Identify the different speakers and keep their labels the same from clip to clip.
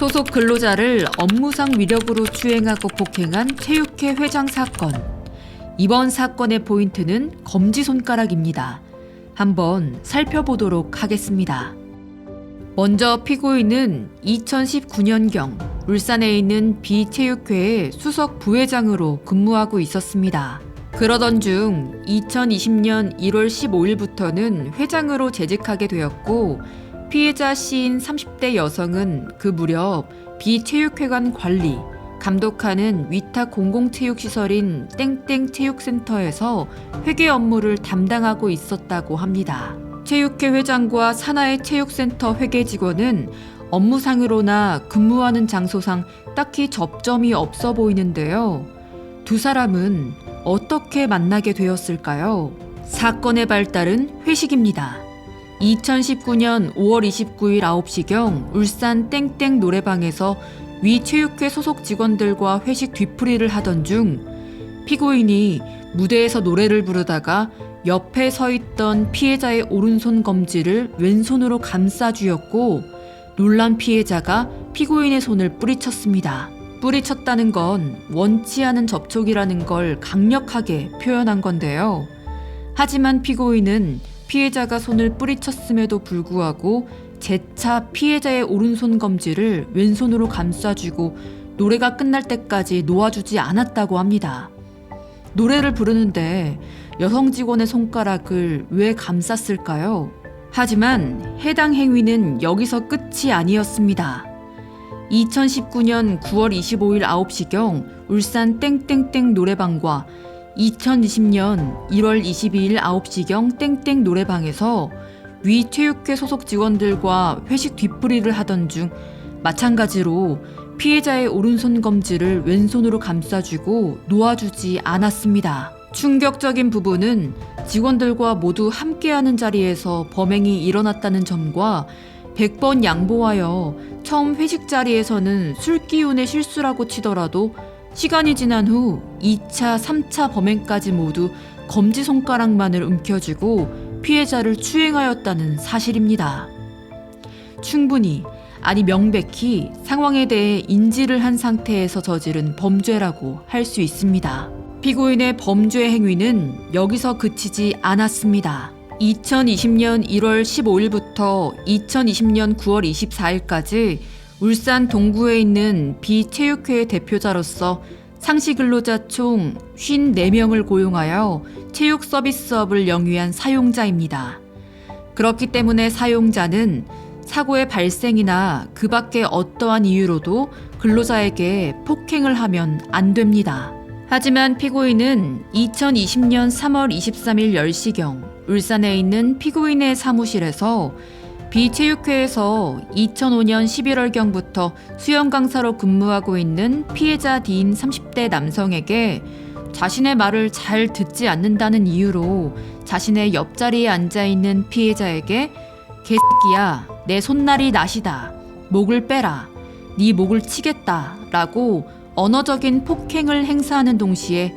Speaker 1: 소속 근로자를 업무상 위력으로 추행하고 폭행한 체육회 회장 사건. 이번 사건의 포인트는 검지손가락입니다. 한번 살펴보도록 하겠습니다. 먼저 피고인은 2019년경 울산에 있는 B체육회의 수석 부회장으로 근무하고 있었습니다. 그러던 중 2020년 1월 15일부터는 회장으로 재직하게 되었고, 피해자 C인 30대 여성은 그 무렵 B체육회관 관리, 감독하는 위탁 공공체육시설인 땡땡체육센터에서 회계 업무를 담당하고 있었다고 합니다. 체육회 회장과 산하의 체육센터 회계 직원은 업무상으로나 근무하는 장소상 딱히 접점이 없어 보이는데요. 두 사람은 어떻게 만나게 되었을까요? 사건의 발달은 회식입니다. 2019년 5월 29일 9시경 울산 땡땡 노래방에서 위 체육회 소속 직원들과 회식 뒤풀이를 하던 중 피고인이 무대에서 노래를 부르다가 옆에 서 있던 피해자의 오른손 검지를 왼손으로 감싸쥐었고, 놀란 피해자가 피고인의 손을 뿌리쳤습니다. 뿌리쳤다는 건 원치 않은 접촉이라는 걸 강력하게 표현한 건데요. 하지만 피고인은 피해자가 손을 뿌리쳤음에도 불구하고 재차 피해자의 오른손 검지를 왼손으로 감싸쥐고 노래가 끝날 때까지 놓아주지 않았다고 합니다. 노래를 부르는데 여성 직원의 손가락을 왜 감쌌을까요? 하지만 해당 행위는 여기서 끝이 아니었습니다. 2019년 9월 25일 9시경 울산 땡땡땡 노래방과 2020년 1월 22일 9시경 땡땡 노래방에서 위 체육회 소속 직원들과 회식 뒤풀이를 하던 중 마찬가지로 피해자의 오른손 검지를 왼손으로 감싸쥐고 놓아주지 않았습니다. 충격적인 부분은 직원들과 모두 함께하는 자리에서 범행이 일어났다는 점과 100번 양보하여 처음 회식 자리에서는 술기운의 실수라고 치더라도 시간이 지난 후 2차, 3차 범행까지 모두 검지손가락만을 움켜쥐고 피해자를 추행하였다는 사실입니다. 충분히, 아니 명백히 상황에 대해 인지를 한 상태에서 저지른 범죄라고 할 수 있습니다. 피고인의 범죄 행위는 여기서 그치지 않았습니다. 2020년 1월 15일부터 2020년 9월 24일까지 울산 동구에 있는 B체육회의 대표자로서 상시근로자 총 54명을 고용하여 체육 서비스업을 영위한 사용자입니다. 그렇기 때문에 사용자는 사고의 발생이나 그 밖의 어떠한 이유로도 근로자에게 폭행을 하면 안 됩니다. 하지만 피고인은 2020년 3월 23일 10시경 울산에 있는 피고인의 사무실에서 B체육회에서 2005년 11월경부터 수영 강사로 근무하고 있는 피해자 D인 30대 남성에게 자신의 말을 잘 듣지 않는다는 이유로 자신의 옆자리에 앉아있는 피해자에게 개새끼야, 내 손날이 낫이다, 목을 빼라, 네 목을 치겠다 라고 언어적인 폭행을 행사하는 동시에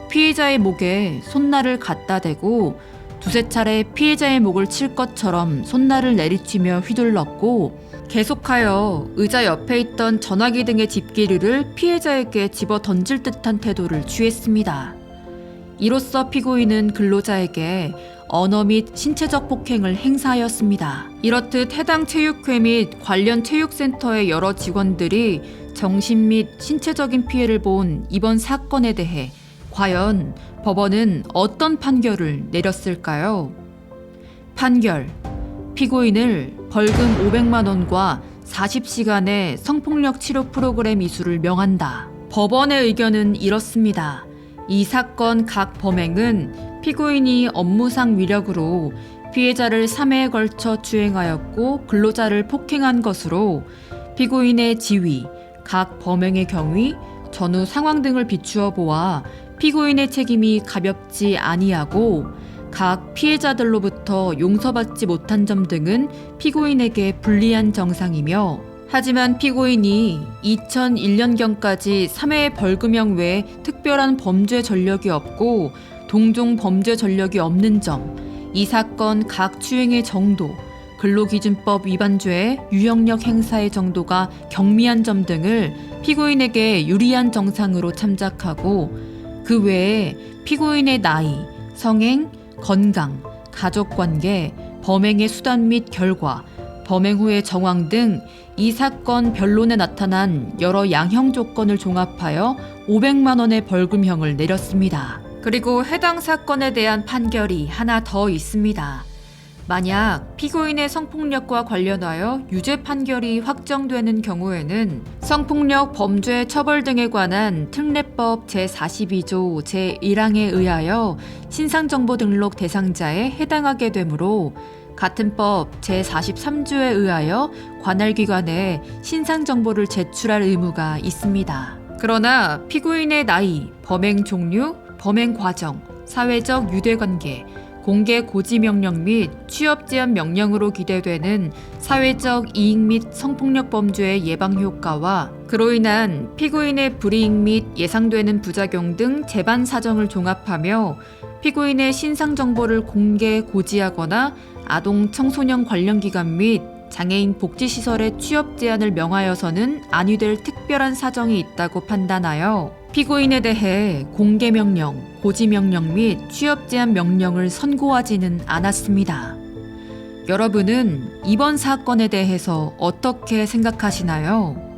Speaker 1: 피해자의 목에 손날을 갖다 대고 두세 차례 피해자의 목을 칠 것처럼 손날을 내리치며 휘둘렀고, 계속하여 의자 옆에 있던 전화기 등의 집게류를 피해자에게 집어 던질 듯한 태도를 취했습니다. 이로써 피고인은 근로자에게 언어 및 신체적 폭행을 행사하였습니다. 이렇듯 해당 체육회 및 관련 체육센터의 여러 직원들이 정신 및 신체적인 피해를 본 이번 사건에 대해 과연 법원은 어떤 판결을 내렸을까요? 판결. 피고인을 벌금 500만 원과 40시간의 성폭력 치료 프로그램 이수를 명한다. 법원의 의견은 이렇습니다. 이 사건 각 범행은 피고인이 업무상 위력으로 피해자를 3회에 걸쳐 추행하였고 근로자를 폭행한 것으로 피고인의 지위, 각 범행의 경위, 전후 상황 등을 비추어 보아 피고인의 책임이 가볍지 아니하고 각 피해자들로부터 용서받지 못한 점 등은 피고인에게 불리한 정상이며, 하지만 피고인이 2001년경까지 3회의 벌금형 외에 특별한 범죄 전력이 없고 동종 범죄 전력이 없는 점, 이 사건 각 추행의 정도, 근로기준법 위반죄, 유형력 행사의 정도가 경미한 점 등을 피고인에게 유리한 정상으로 참작하고 그 외에 피고인의 나이, 성행, 건강, 가족관계, 범행의 수단 및 결과, 범행 후의 정황 등 이 사건 변론에 나타난 여러 양형 조건을 종합하여 500만 원의 벌금형을 내렸습니다. 그리고 해당 사건에 대한 판결이 하나 더 있습니다. 만약 피고인의 성폭력과 관련하여 유죄 판결이 확정되는 경우에는 성폭력 범죄 처벌 등에 관한 특례법 제42조 제1항에 의하여 신상정보 등록 대상자에 해당하게 되므로 같은 법 제43조에 의하여 관할 기관에 신상정보를 제출할 의무가 있습니다. 그러나 피고인의 나이, 범행 종류, 범행 과정, 사회적 유대관계, 공개 고지 명령 및 취업 제한 명령으로 기대되는 사회적 이익 및 성폭력 범죄의 예방 효과와 그로 인한 피고인의 불이익 및 예상되는 부작용 등 재반 사정을 종합하며 피고인의 신상 정보를 공개 고지하거나 아동 청소년 관련 기관 및 장애인 복지시설의 취업 제한을 명하여서는 안위될 특별한 사정이 있다고 판단하여 피고인에 대해 공개명령, 고지명령 및 취업 제한 명령을 선고하지는 않았습니다. 여러분은 이번 사건에 대해서 어떻게 생각하시나요?